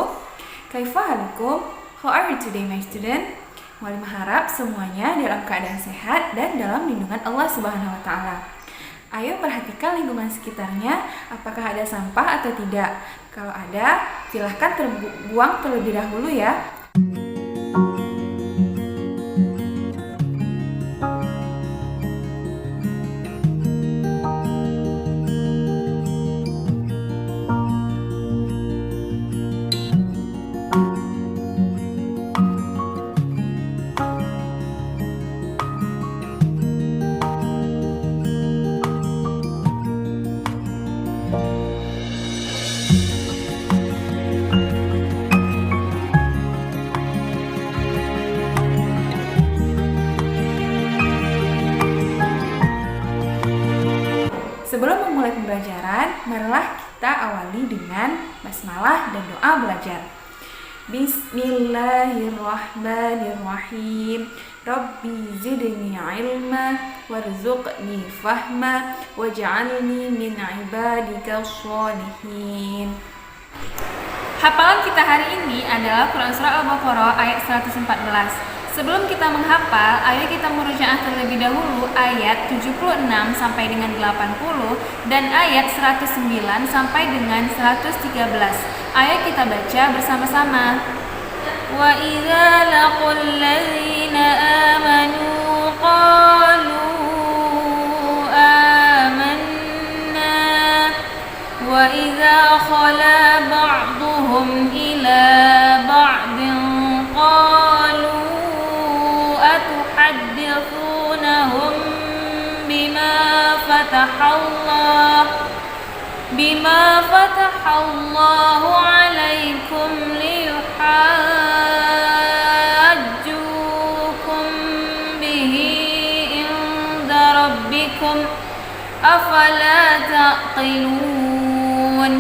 wabarakatuh. Kaifahalukum? How are you today, my student? Mualim harap semuanya dalam keadaan sehat dan dalam lindungan Allah Subhanahu wa taala. Ayo perhatikan lingkungan sekitarnya, apakah ada sampah atau tidak. Kalau ada, silahkan terbuang terlebih dahulu ya. Sebelum memulai pembelajaran, marilah kita awali dengan basmalah dan doa belajar. Bismillahirrahmanirrahim. Rabbi zidni ilma warzuqni fahma waj'alni min ibadikas sholihin. Hafalan kita hari ini adalah Quran Surah Al-Baqarah ayat 114. Sebelum kita menghafal, ayo kita merujaah terlebih dahulu ayat 76 sampai dengan 80 dan ayat 109 sampai dengan 113. Ayo kita baca bersama-sama. Wa idza laqul ladzina amanu qalu amanna wa idza khala ba'dhum ila ba'din qalu atuhaddithunahum bima fatahallahu alaikum liyuhajjukum bihi inda rabbikum afala taqilun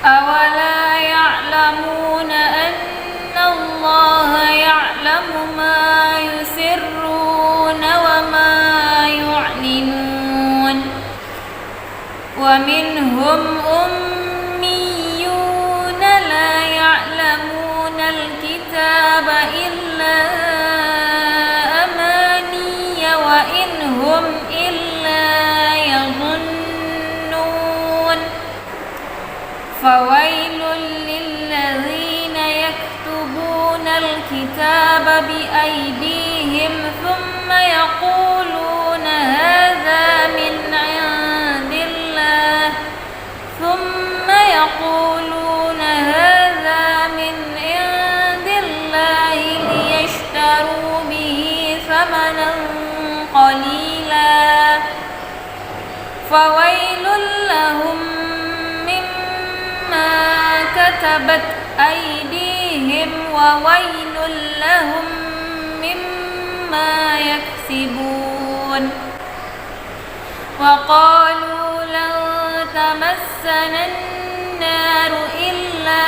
awala ya'lamuna annallaha ya'lamu ma yusirruna wa ma yu'linun wa minhum ummiyuna la ya'lamuna alkitaba illa amaniya wa inhum illa yadhunnun fawailul lilladzina yaktubuna alkitaba biaydihim thumma yaquluna hadha min indillahi liyashtaru bihi thamanan qalila fawailul lahum mimma katabat aydihim wa wailul lahum mimma yaksibun wa qalu lan tamassana an-naru illa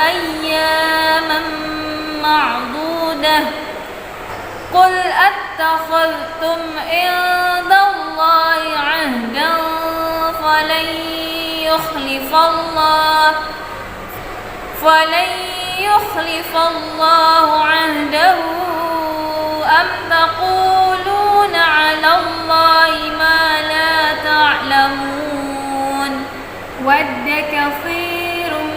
ayyaman ma'dudah qul attakhadhtum indallahi 'ahdan falan yukhlifallahu 'ahdahu am taquluna 'ala Allahi ma la ta'lamun wadda katsirun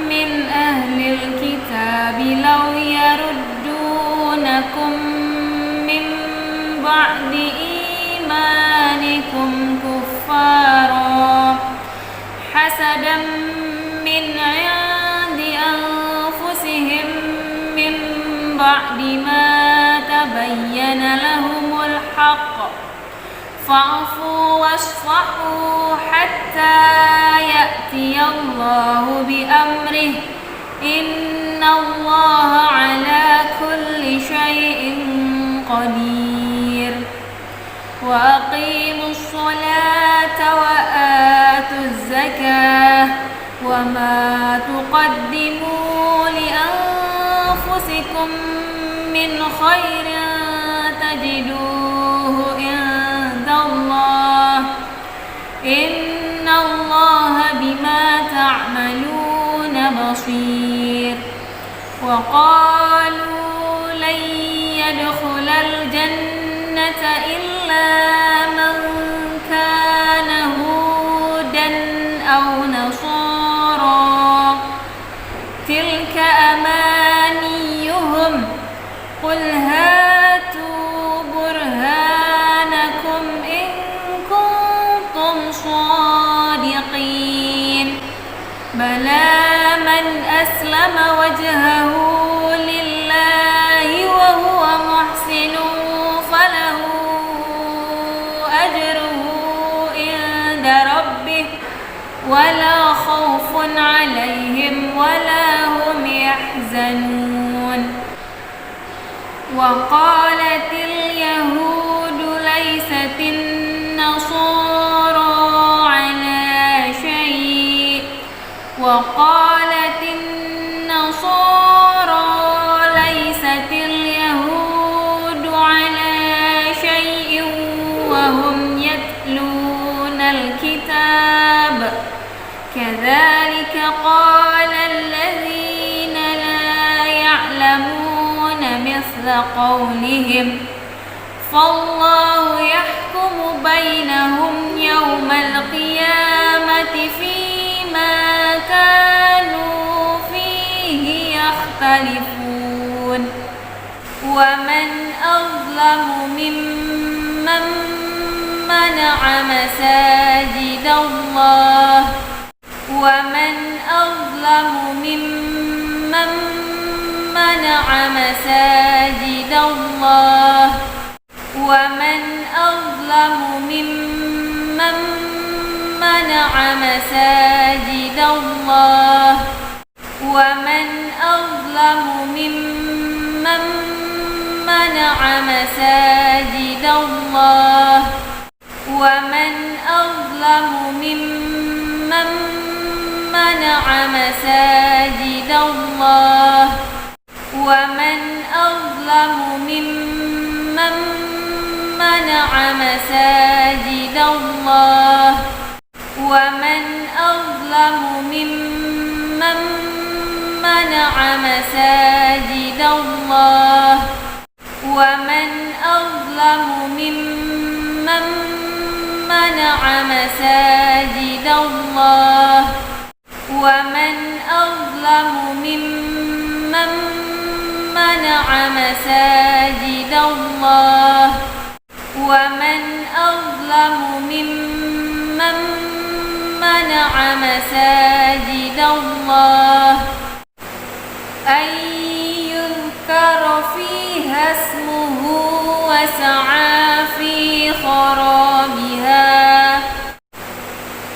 min ahlil kitabi law yaruddunakum min ba'di imanikum kuffara hasadan min 'indi anfusihim min ba'di ma tabayyana lahumul haqq fa'fu wasfahu hatta ya'tiyallahu bi amrihi innallaha 'ala kulli syai'in qadir wa aqimus sholata wa atuz zakah wa ma tuqaddimu li anfusikum min khairin tajiduhu indallah innallaha bima ta'malun بصير وقالوا لن يدخل الجنة إلا من كان هودا أو نصارى تلك أمانيهم قل هاتوا برهانكم إن كنتم صادقين بلى من أسلم وجهه لله وهو محسن فله أجره عند ربه ولا خوف عليهم ولا هم يحزنون وقالت اليهود ليست النصارى على شيء وقالت النصارى ليست اليهود على شيء وهم يتلون الكتاب كذلك قال الذين لا يعلمون مثل قولهم فالله يحكم بينهم يوم القيامة فيما كانوا فيه يختلفون ومن أظلم ممن منع مساجد الله ومن أظلم ممن منع مساجد الله ومن أظلم ممن منع مساجد الله ومن أظلم ممن منع مساجد الله ومن أظلم ممن منع مساجد الله ومن أظلم ممن منع مساجد الله ومن أظلم ممن منع مساجد الله ومن أظلم ممن منع مساجد الله ومن أظلم ممن منع مساجد الله ومن أظلم ممن منع مساجد الله أن يذكر فيها اسمه وسعى في خرابها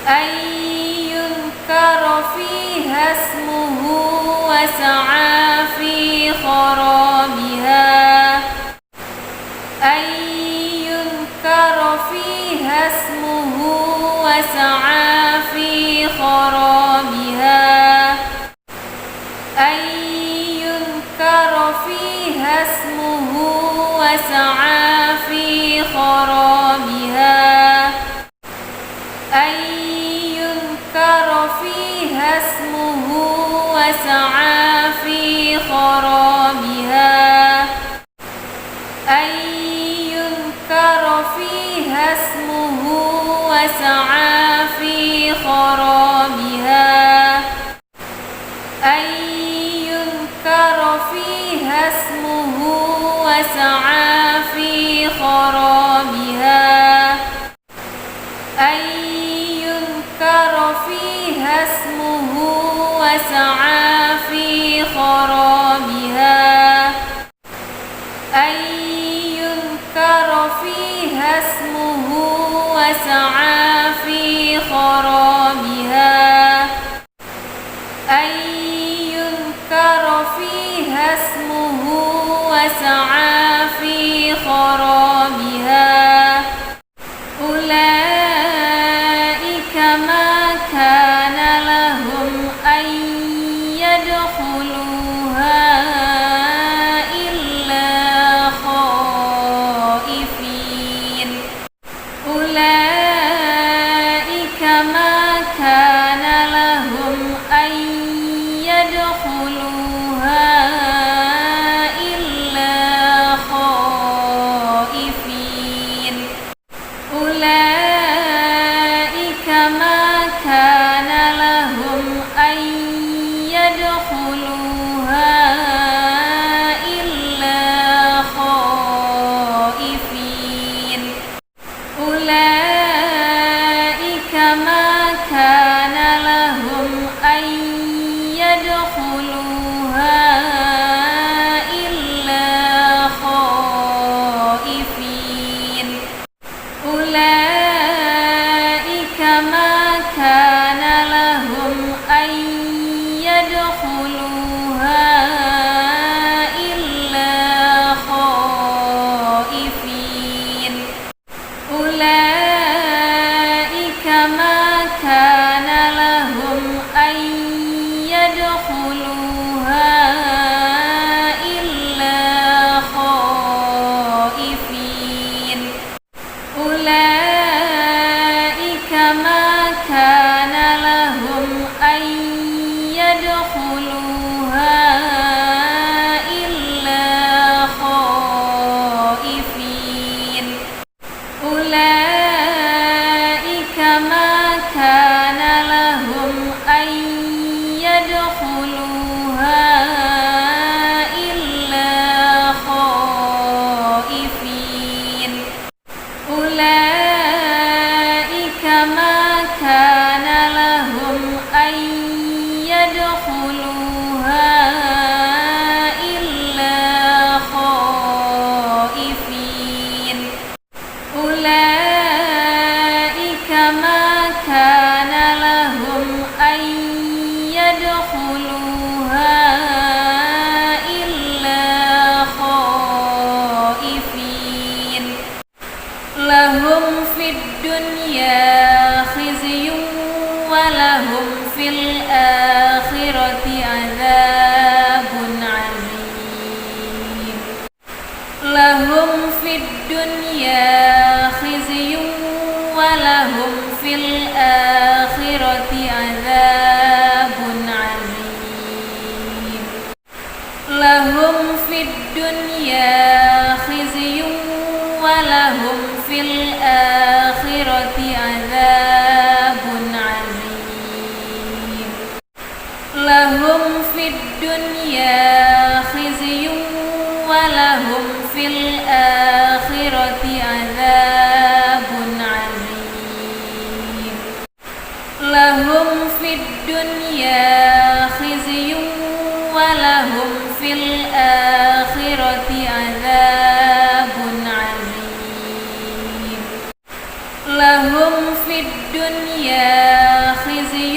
أن يذكر فيها اسمه وسعى في خرابها أن يذكر فيها اسمه وسعى في خرابها أن يذكر فيها اسمه وسعى في خرابها أن يذكر فيها اسمه وسعى في خرابها أن يذكر فيها اسمه وسعى في خرابها أن يذكر فيها اسمه وسعى في خرابها أن يذكر فيها اسمه وسعى في خرابها أن يذكر فيها اسمه وسعى في خرابها أن يذكر فيها اسمه وسعى في خرابها أولئك ما كان لهم أن يدخلوها إلا خائفين أولئك ما كان لهم أن يدخلوها إلا خائفين أولئك ما كان لهم أن يدخلوها إلا خائفين أولئك ما كان لهم أن يدخلوها إلا خائفين أولئك ما كان لهم أن يدخلوها إلا خائفين أولئك ما كان لهم أن يدخلوها إلا خائفين أولئك ما كان لهم أن يدخلوها إلا خائفين أولئك ما كان لهم أن يدخلوها إلا خائفين لهم في الدنيا خزي ولهم في الآخرة عذاب عظيم لهم في الدنيا خزي ولهم في الآخرة عذاب عظيم لهم في الدنيا خزي ولهم في الآخرة عذاب عظيم لهم في الدنيا خزي ولهم في الآخرة عذاب عظيم لهم في الدنيا خزي ولهم في الآخرة عذاب عظيم لهم في الدنيا خزي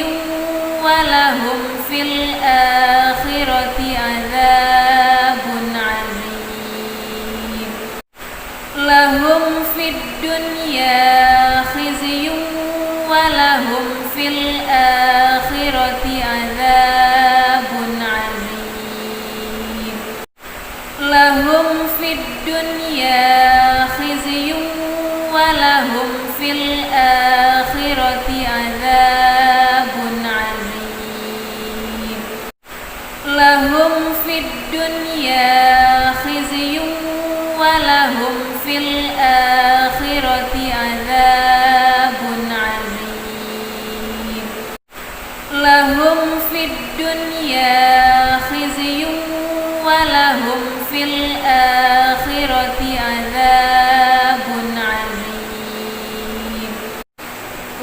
ولهم في الآخرة عذاب عظيم لهم في الدنيا خزي ولهم في الآخرة عذاب عظيم لهم في الدنيا خزي ولهم في الآخرة عذاب عظيم لهم في الدنيا خزي ولهم في الآخرة عذاب عظيم لهم في الدنيا خزي ولهم في الآخرة عذاب عظيم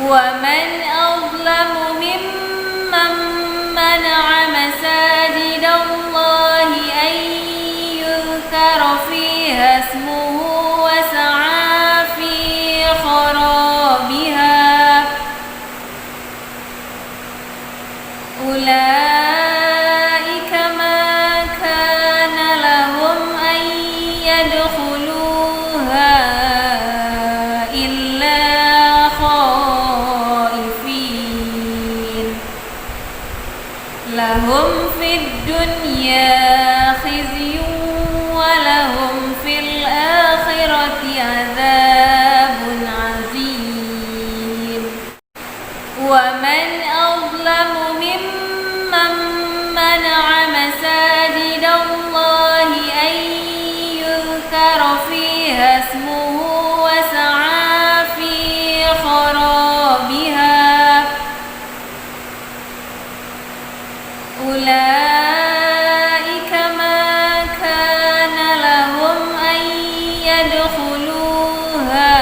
ومن أظلم ممن منع مساجد الله أن يذكر فيها اسمه وسعى في خرابها أولئك ما كان لهم أن يدخلوها إلا خائفين لهم في الدنيا خزي ولهم في الآخرة عذاب عظيم ومن أظلم ممن منع مساجد الله أن يذكر فيها اسمه وسعى في خرابها أولئك ما كان لهم أن يدخلوها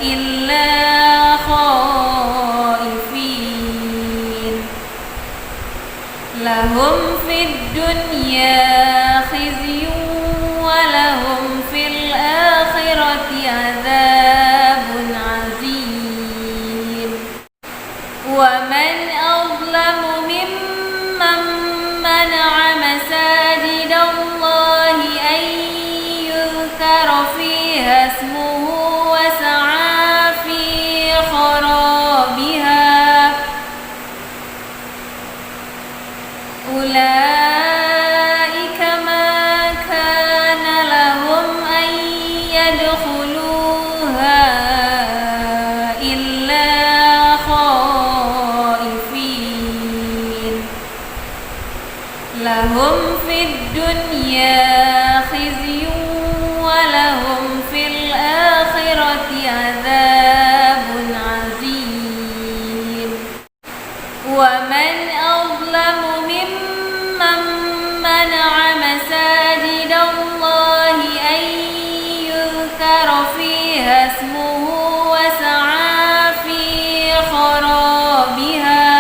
إلا خائفين لهم في الدنيا خزي ولهم في الآخرة عذاب عظيم ومن أظلم ممن منع مساجد الله أن يذكر فيها اسمه وسعى في خرابها أولئك ما كان لهم أن يدخلوها إلا خائفين لهم في الدنيا خزي ولهم في الآخرة عذاب عظيم ومن أظلم ممن منع مساجد الله أن يذكر فيها اسمه وسعى في خرابها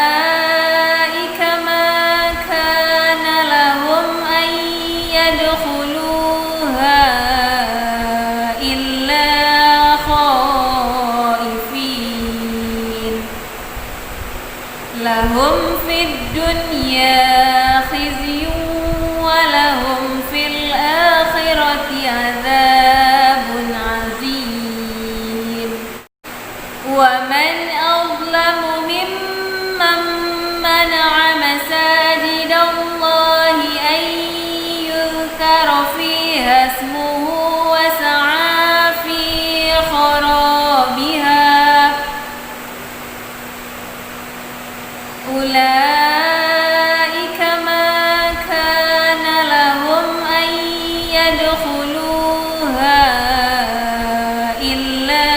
أولئك ما كان لهم أن يدخلوها إلا خائفين لهم في الدنيا خزي ولهم في الآخرة عذاب عظيم ومن أظلم ممن منع مساجد الله أن يذكر فيها اسمه وسعى في خرابها أولئك ما كان لهم أن يدخلوها إلا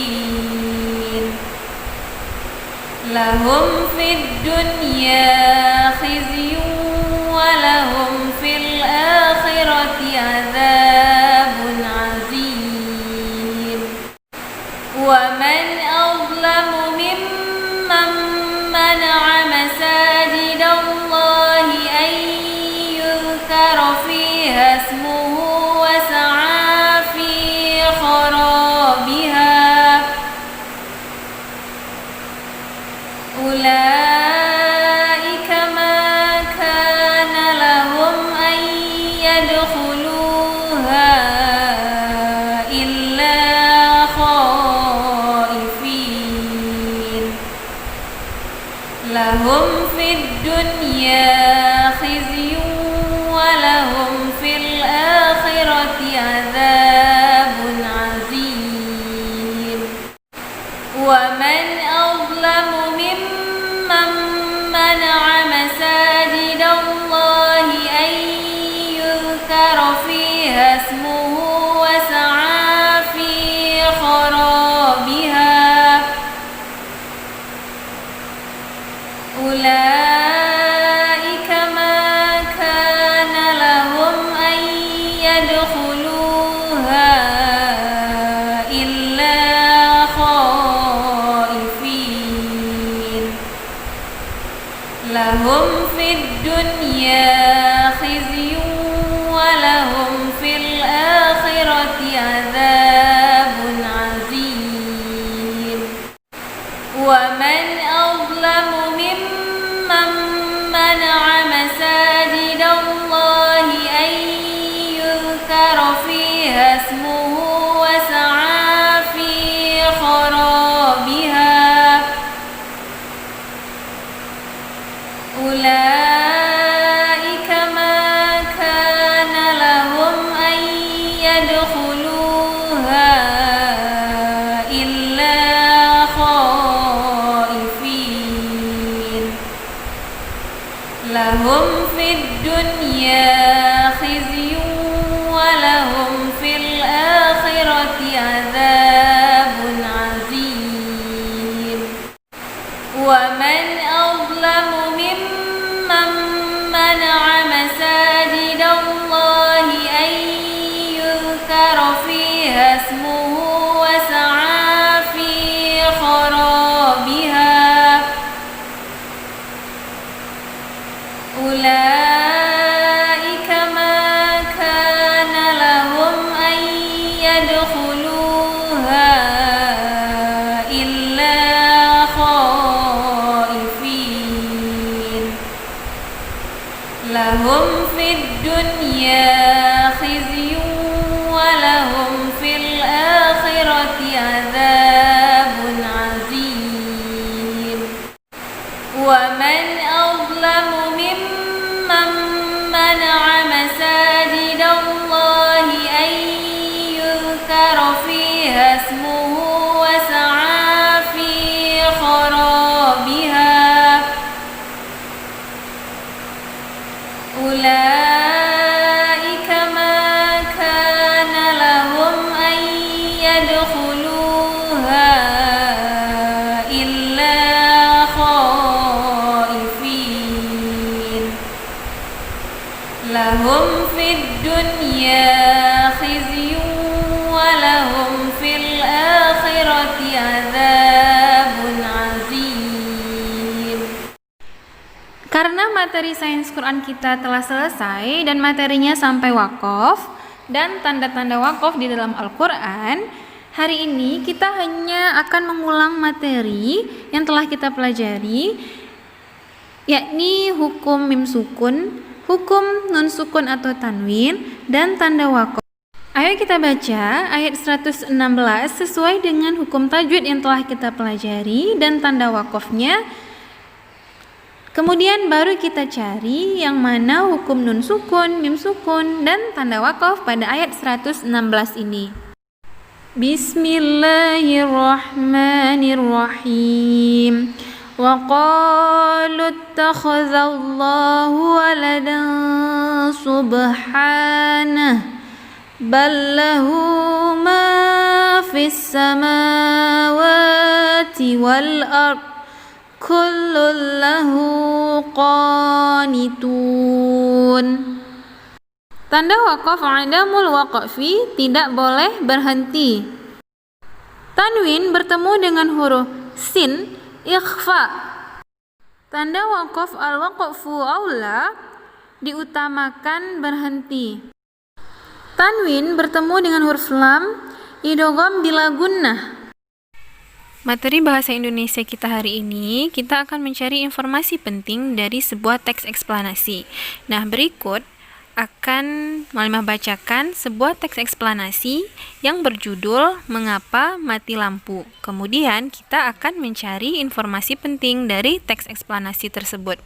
خائفين لهم في الدنيا خزي ولهم في الآخرة عذاب عظيم ومن أظلم ممن منع مساجد الله أن يذكر فيها اسمه وسعى في خرابها أولئك ما كان لهم أن يدخلوها إلا خائفين لهم في الدنيا خزي ولهم في الآخرة عذاب عظيم ومن أظلم ممن منع مساجد الله أن يذكر فيها اسمه وسعى في خرابها أولئك materi sains Quran kita telah selesai dan materinya sampai waqaf dan tanda-tanda waqaf di dalam Al-Quran, hari ini kita hanya akan mengulang materi yang telah kita pelajari, yakni hukum mim sukun, hukum nun sukun atau tanwin, dan tanda waqaf. Ayo kita baca ayat 116 sesuai dengan hukum tajwid yang telah kita pelajari dan tanda waqafnya. Kemudian baru kita cari yang mana hukum nun sukun, mim sukun, dan tanda waqaf pada ayat 116 ini. Bismillahirrahmanirrahim. Wa qalu ittakhadhallahu waladan subhanah bal lahu ma fis samawati wal ardh kullun lahu qanitun. Tanda waqaf adamul waqfi, tidak boleh berhenti. Tanwin bertemu dengan huruf sin, ikhfa. Tanda waqaf al-waqfu aula, diutamakan berhenti. Tanwin bertemu dengan huruf lam, idgham bila gunnah. Materi bahasa Indonesia kita hari ini, kita akan mencari informasi penting dari sebuah teks eksplanasi. Nah, berikut akan Malimah bacakan sebuah teks eksplanasi yang berjudul Mengapa Mati Lampu. Kemudian kita akan mencari informasi penting dari teks eksplanasi tersebut.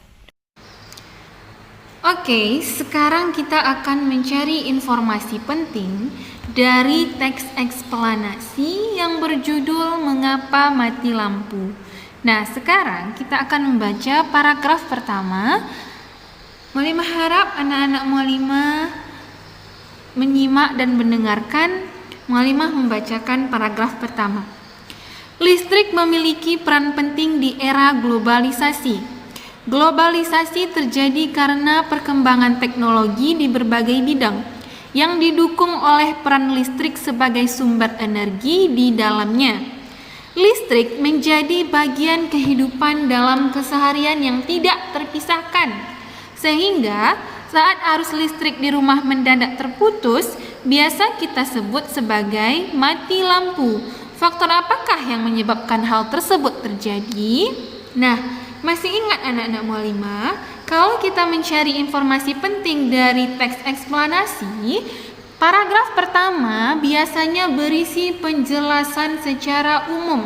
Oke, sekarang kita akan mencari informasi penting dari teks eksplanasi yang berjudul Mengapa Mati Lampu. Nah, sekarang kita akan membaca paragraf pertama. Malimah harap anak-anak Malimah menyimak dan mendengarkan Malimah membacakan paragraf pertama. Listrik memiliki peran penting di era globalisasi. Globalisasi terjadi karena perkembangan teknologi di berbagai bidang yang didukung oleh peran listrik sebagai sumber energi di dalamnya. Listrik menjadi bagian kehidupan dalam keseharian yang tidak terpisahkan, sehingga saat arus listrik di rumah mendadak terputus, biasa kita sebut sebagai mati lampu. Faktor apakah yang menyebabkan hal tersebut terjadi? Nah, masih ingat anak-anak Malimah, kalau kita mencari informasi penting dari teks eksplanasi, paragraf pertama biasanya berisi penjelasan secara umum.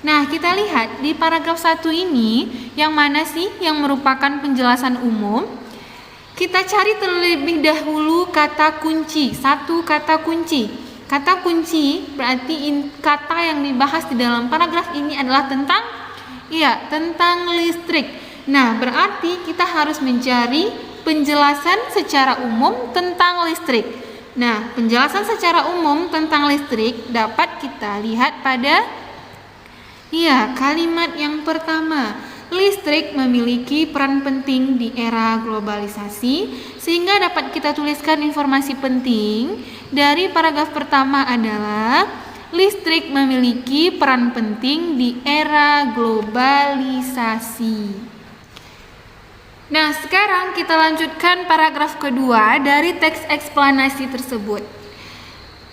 Nah, kita lihat di paragraf 1 ini, yang mana sih yang merupakan penjelasan umum? Kita cari terlebih dahulu kata kunci, satu kata kunci. Kata kunci berarti kata yang dibahas di dalam paragraf ini adalah tentang listrik. Nah, berarti kita harus mencari penjelasan secara umum tentang listrik. Nah, penjelasan secara umum tentang listrik dapat kita lihat pada kalimat yang pertama. Listrik memiliki peran penting di era globalisasi, sehingga dapat kita tuliskan informasi penting dari paragraf pertama adalah listrik memiliki peran penting di era globalisasi. Nah, sekarang kita lanjutkan paragraf kedua dari teks eksplanasi tersebut.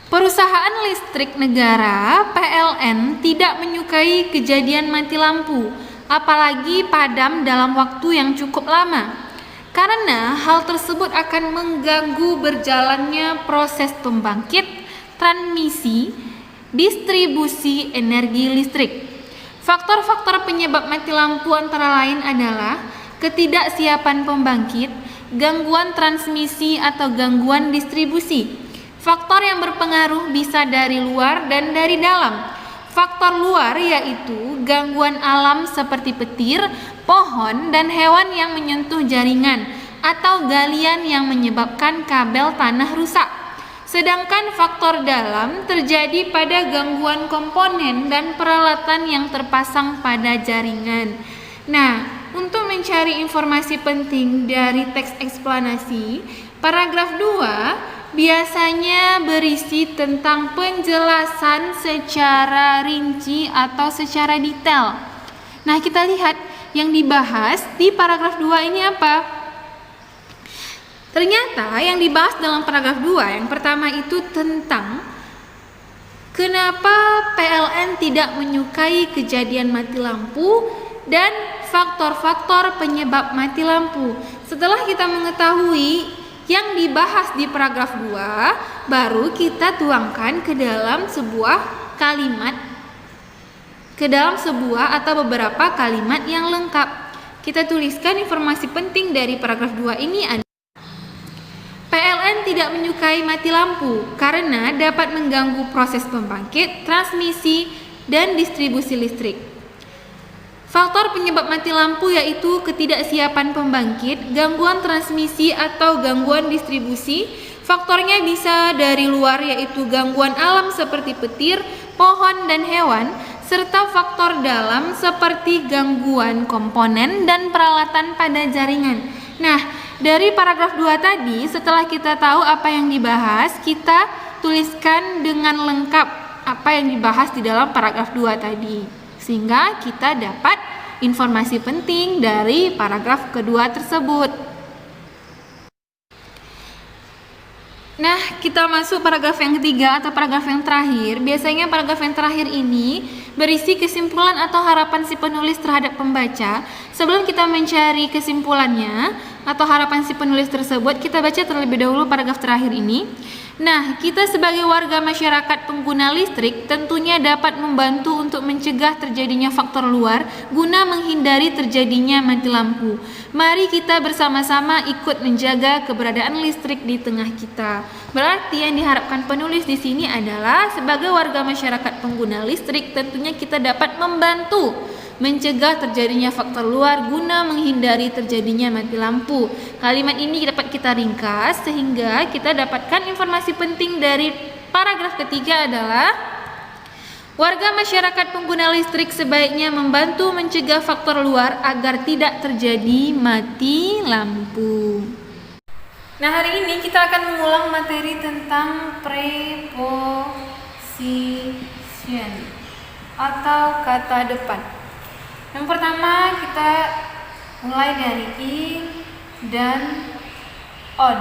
Perusahaan listrik negara (PLN) tidak menyukai kejadian mati lampu, apalagi padam dalam waktu yang cukup lama, karena hal tersebut akan mengganggu berjalannya proses pembangkit, transmisi, distribusi energi listrik. Faktor-faktor penyebab mati lampu antara lain adalah ketidaksiapan pembangkit, gangguan transmisi atau gangguan distribusi. Faktor yang berpengaruh bisa dari luar dan dari dalam. Faktor luar yaitu gangguan alam seperti petir, pohon, dan hewan yang menyentuh jaringan atau galian yang menyebabkan kabel tanah rusak. Sedangkan faktor dalam terjadi pada gangguan komponen dan peralatan yang terpasang pada jaringan. Nah, untuk mencari informasi penting dari teks eksplanasi, paragraf 2 biasanya berisi tentang penjelasan secara rinci atau secara detail. Nah, kita lihat yang dibahas di paragraf 2 ini apa? Ternyata yang dibahas dalam paragraf 2 yang pertama itu tentang kenapa PLN tidak menyukai kejadian mati lampu dan faktor-faktor penyebab mati lampu. Setelah kita mengetahui yang dibahas di paragraf 2, baru kita tuangkan ke dalam sebuah kalimat, ke dalam sebuah atau beberapa kalimat yang lengkap. Kita tuliskan informasi penting dari paragraf 2 ini ada: PLN tidak menyukai mati lampu karena dapat mengganggu proses pembangkit, transmisi, dan distribusi listrik. Faktor penyebab mati lampu yaitu ketidaksiapan pembangkit, gangguan transmisi atau gangguan distribusi. Faktornya bisa dari luar yaitu gangguan alam seperti petir, pohon, dan hewan, serta faktor dalam seperti gangguan komponen dan peralatan pada jaringan. Nah, dari paragraf 2 tadi, setelah kita tahu apa yang dibahas, kita tuliskan dengan lengkap apa yang dibahas di dalam paragraf 2 tadi, sehingga kita dapat informasi penting dari paragraf kedua tersebut. Nah, kita masuk paragraf yang ketiga atau paragraf yang terakhir. Biasanya paragraf yang terakhir ini berisi kesimpulan atau harapan si penulis terhadap pembaca. Sebelum kita mencari kesimpulannya atau harapan si penulis tersebut, kita baca terlebih dahulu paragraf terakhir ini. Nah, kita sebagai warga masyarakat pengguna listrik tentunya dapat membantu untuk mencegah terjadinya faktor luar guna menghindari terjadinya mati lampu. Mari kita bersama-sama ikut menjaga keberadaan listrik di tengah kita. Berarti yang diharapkan penulis di sini adalah sebagai warga masyarakat pengguna listrik tentunya kita dapat membantu mencegah terjadinya faktor luar guna menghindari terjadinya mati lampu. Kalimat ini dapat kita ringkas sehingga kita dapatkan informasi penting dari paragraf ketiga adalah warga masyarakat pengguna listrik sebaiknya membantu mencegah faktor luar agar tidak terjadi mati lampu. Nah, hari ini kita akan mengulang materi tentang preposition atau kata depan. Yang pertama kita mulai dari in dan on.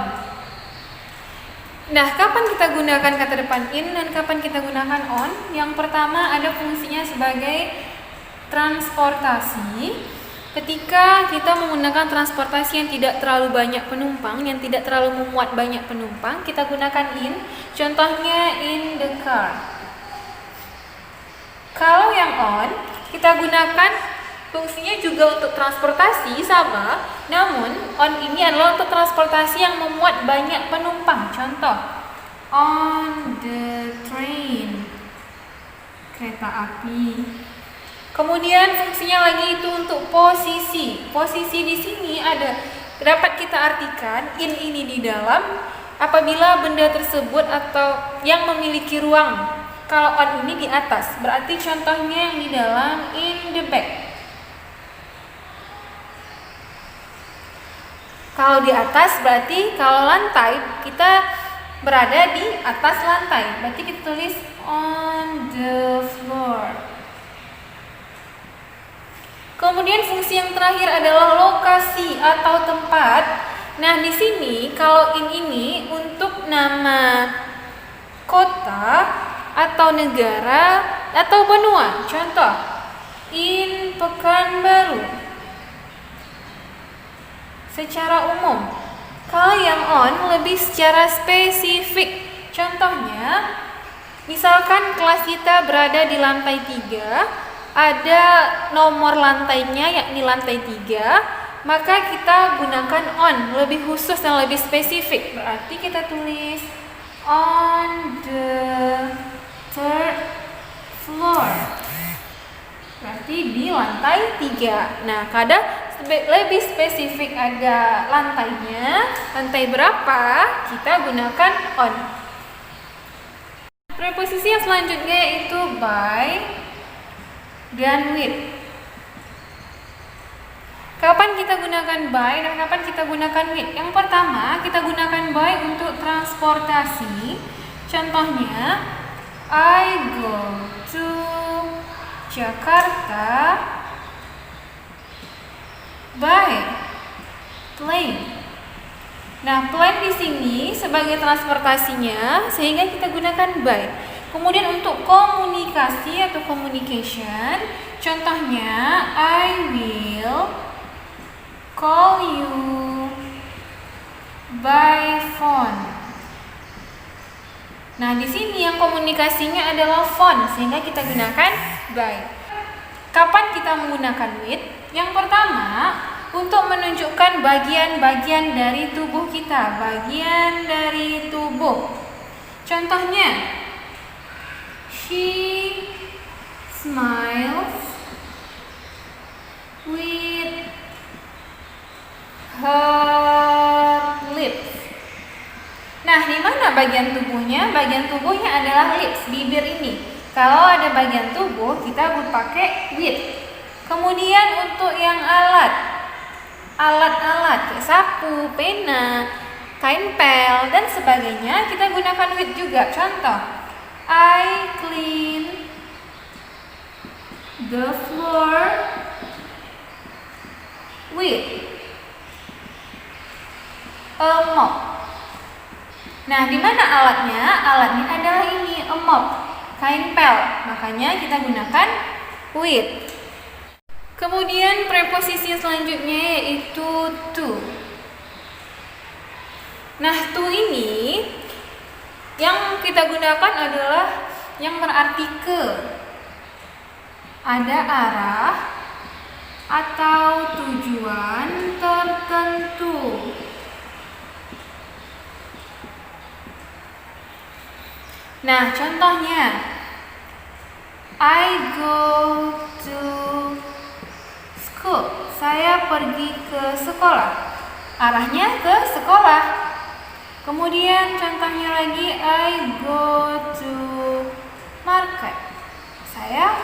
Nah, kapan kita gunakan kata depan in dan kapan kita gunakan on? Yang pertama ada fungsinya sebagai transportasi. Ketika kita menggunakan transportasi yang tidak terlalu banyak penumpang, yang tidak terlalu memuat banyak penumpang, kita gunakan in. Contohnya in the car. Kalau yang on, kita gunakan fungsinya juga untuk transportasi sama, namun on ini adalah untuk transportasi yang memuat banyak penumpang. Contoh, on the train, kereta api. Kemudian fungsinya lagi itu untuk posisi. Posisi di sini ada dapat kita artikan in ini di dalam apabila benda tersebut atau yang memiliki ruang. Kalau on ini di atas, berarti contohnya yang di dalam in the back. Kalau di atas berarti kalau lantai kita berada di atas lantai. Berarti kita tulis on the floor. Kemudian fungsi yang terakhir adalah lokasi atau tempat. Nah, di sini kalau in ini untuk nama kota atau negara atau benua. Contoh, in Pekanbaru. Secara umum. Kalau yang on lebih secara spesifik. Contohnya, misalkan kelas kita berada di lantai 3, ada nomor lantainya yakni lantai 3, maka kita gunakan on, lebih khusus dan lebih spesifik. Berarti kita tulis on the third floor. Berarti di lantai 3. Nah, kadang lebih spesifik ada lantainya, lantai berapa, kita gunakan on. Preposisi yang selanjutnya itu by dan with. Kapan kita gunakan by dan kapan kita gunakan with? Yang pertama, kita gunakan by untuk transportasi. Contohnya, I go to Jakarta by plane. Nah, plane di sini sebagai transportasinya sehingga kita gunakan by. Kemudian untuk komunikasi atau communication, contohnya I will call you by phone. Nah, di sini yang komunikasinya adalah phone sehingga kita gunakan by. Kapan kita menggunakan with? Yang pertama, untuk menunjukkan bagian-bagian dari tubuh kita, bagian dari tubuh. Contohnya, she smiles with her lips. Nah, di mana bagian tubuhnya? Bagian tubuhnya adalah lips, bibir ini. Kalau ada bagian tubuh, kita pakai with. Kemudian untuk yang alat-alat kayak sapu, pena, kain pel, dan sebagainya, kita gunakan with juga. Contoh, I clean the floor with a mop. Nah, di mana alatnya? Alatnya adalah ini, a mop, kain pel. Makanya kita gunakan with. Kemudian preposisi selanjutnya yaitu to. Nah, to ini yang kita gunakan adalah yang berarti ke. Ada arah atau tujuan tertentu. Nah, contohnya I go to school. Saya pergi ke sekolah. Arahnya ke sekolah. Kemudian contohnya lagi I go to market. Saya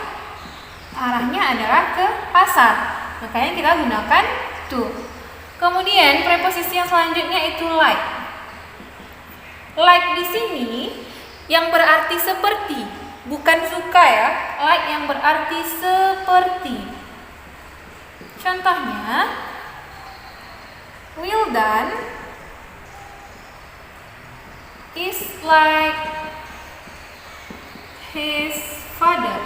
arahnya adalah ke pasar. Makanya kita gunakan to. Kemudian preposisi yang selanjutnya itu like. Like di sini yang berarti seperti, bukan suka ya. Like yang berarti seperti. Contohnya, Wildan is like his father.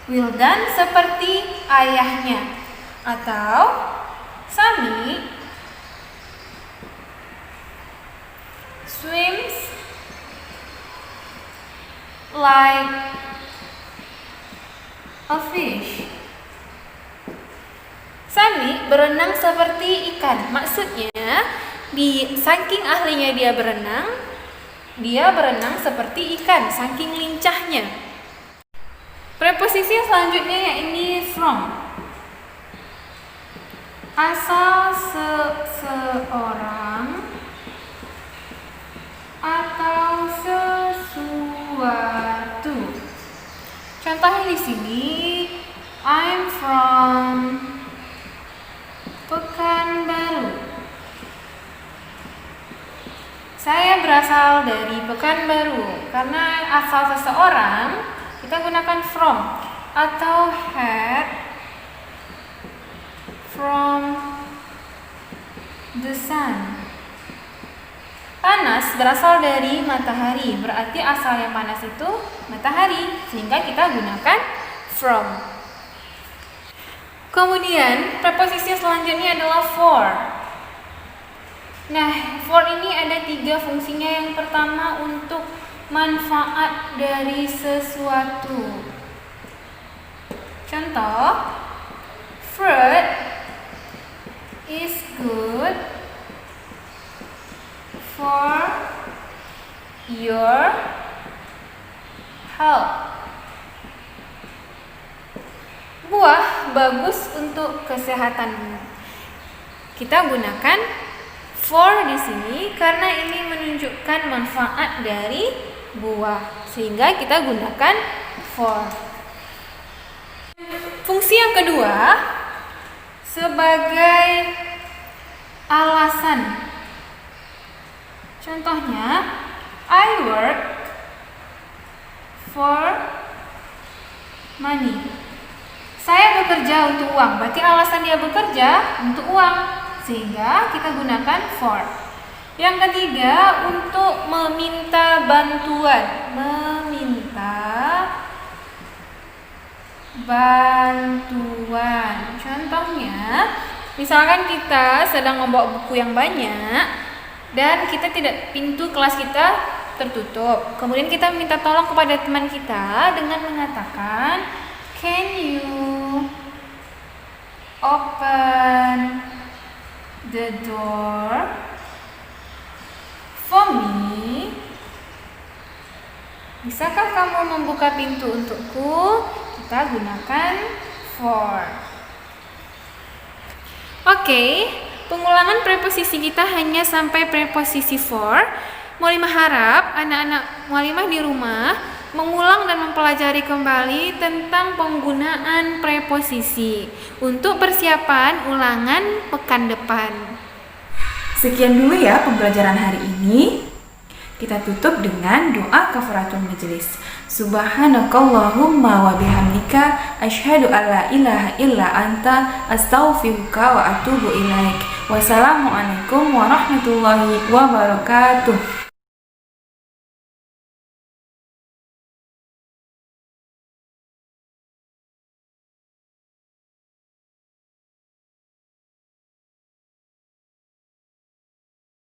Wildan seperti ayahnya. Atau Sami swims like a fish. Sami berenang seperti ikan. Maksudnya, saking ahlinya dia berenang seperti ikan, saking lincahnya. Preposisi selanjutnya yakni from. Asal seseorang atau sesuatu. Contohnya di sini, I'm from Pekanbaru. Saya berasal dari Pekanbaru. Karena asal seseorang, kita gunakan from. Atau had from the sun. Panas berasal dari matahari, berarti asal yang panas itu matahari, sehingga kita gunakan from. Kemudian preposisi selanjutnya adalah for. Nah, for ini ada 3 fungsinya. Yang pertama untuk manfaat dari sesuatu. Contoh, fruit is good for your health. Buah bagus untuk kesehatanmu. Kita gunakan for di sini karena ini menunjukkan manfaat dari buah, sehingga kita gunakan for. Fungsi yang kedua sebagai alasan. Contohnya, I work for money. Saya bekerja untuk uang, berarti alasan dia bekerja untuk uang, sehingga kita gunakan for. Yang ketiga, untuk meminta bantuan. Meminta bantuan. Contohnya, misalkan kita sedang membawa buku yang banyak dan pintu kelas kita tertutup. Kemudian kita minta tolong kepada teman kita dengan mengatakan, "Can you open the door for me?" Bisakah kamu membuka pintu untukku? Kita gunakan for. Oke, pengulangan preposisi kita hanya sampai preposisi for. Mualimah harap anak-anak mualimah di rumah mengulang dan mempelajari kembali tentang penggunaan preposisi untuk persiapan ulangan pekan depan. Sekian dulu ya pembelajaran hari ini. Kita tutup dengan doa kafaratul majelis. Subhanakallahumma wa bihamdika asyhadu alla ilaha illa anta astaghfiruka wa atubu ilaik. Wassalamualaikum warahmatullahi wabarakatuh.